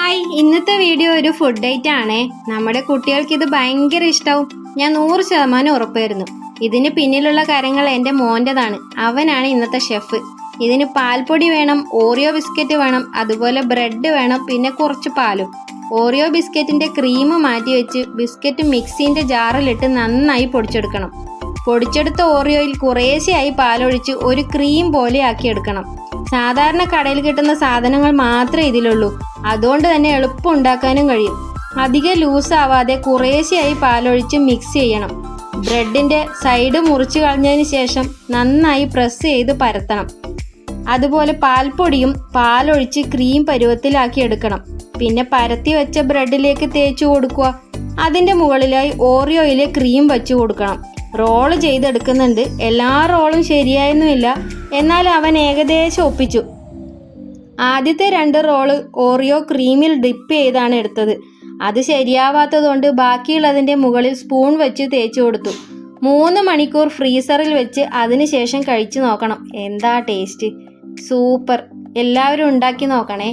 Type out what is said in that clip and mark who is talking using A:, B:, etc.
A: Hi, ഇന്നത്തെ video ഒരു food date ആണേ. നമ്മുടെ കുട്ടികൾക്ക് ഇത് ഭയങ്കര ഇഷ്ടാവും, ഞാൻ 100% ഉറപ്പായിരുന്നു. ഇതിന് പിന്നിലുള്ള കാര്യങ്ങൾ എൻ്റെ മോൻ്റെതാണ്. അവനാണ് ഇന്നത്തെ ഷെഫ്. ഇതിന് പാൽപ്പൊടി വേണം, ഓറിയോ ബിസ്ക്കറ്റ് വേണം, അതുപോലെ ബ്രെഡ് വേണം, പിന്നെ കുറച്ച് പാലും. ഓറിയോ ബിസ്ക്കറ്റിൻ്റെ ക്രീം മാറ്റി വെച്ച് ബിസ്ക്കറ്റ് മിക്സിൻ്റെ ജാറിലിട്ട് നന്നായി പൊടിച്ചെടുക്കണം. പൊടിച്ചെടുത്ത ഓറിയോയിൽ കുറേശ്ശെയായി പാലൊഴിച്ച് ഒരു ക്രീം പോലെ ആക്കിയെടുക്കണം. സാധാരണ കടയിൽ കിട്ടുന്ന സാധനങ്ങൾ മാത്രമേ ഇതിലുള്ളൂ, അതുകൊണ്ട് തന്നെ എളുപ്പം ഉണ്ടാക്കാനും കഴിയും. അധികം ലൂസാവാതെ കുറേശ്ശെയായി പാലൊഴിച്ച് മിക്സ് ചെയ്യണം. ബ്രെഡിൻ്റെ സൈഡ് മുറിച്ച് കളഞ്ഞതിന് ശേഷം നന്നായി പ്രസ് ചെയ്ത് പരത്തണം. അതുപോലെ പാൽപ്പൊടിയും പാലൊഴിച്ച് ക്രീം പരുവത്തിലാക്കി എടുക്കണം. പിന്നെ പരത്തി വെച്ച ബ്രെഡിലേക്ക് തേച്ച് കൊടുക്കുക. അതിൻ്റെ മുകളിലായി ഓറിയോയിലെ ക്രീം വെച്ച് കൊടുക്കണം. റോള് ചെയ്തെടുക്കുന്നുണ്ട്. എല്ലാ റോളും ശരിയായൊന്നുമില്ല, എന്നാൽ അവൻ ഏകദേശം ഒപ്പിച്ചു. ആദ്യത്തെ 2 റോള് ഓറിയോ ക്രീമിൽ ഡിപ്പ് ചെയ്താണ് എടുത്തത്. അത് ശരിയാവാത്തതുകൊണ്ട് ബാക്കിയുള്ളതിൻ്റെ മുകളിൽ സ്പൂൺ വെച്ച് തേച്ച് കൊടുത്തു. 3 മണിക്കൂർ ഫ്രീസറിൽ വെച്ച് അതിനുശേഷം കഴിച്ചു നോക്കണം. എന്താ ടേസ്റ്റ്! സൂപ്പർ! എല്ലാവരും ഉണ്ടാക്കി നോക്കണേ.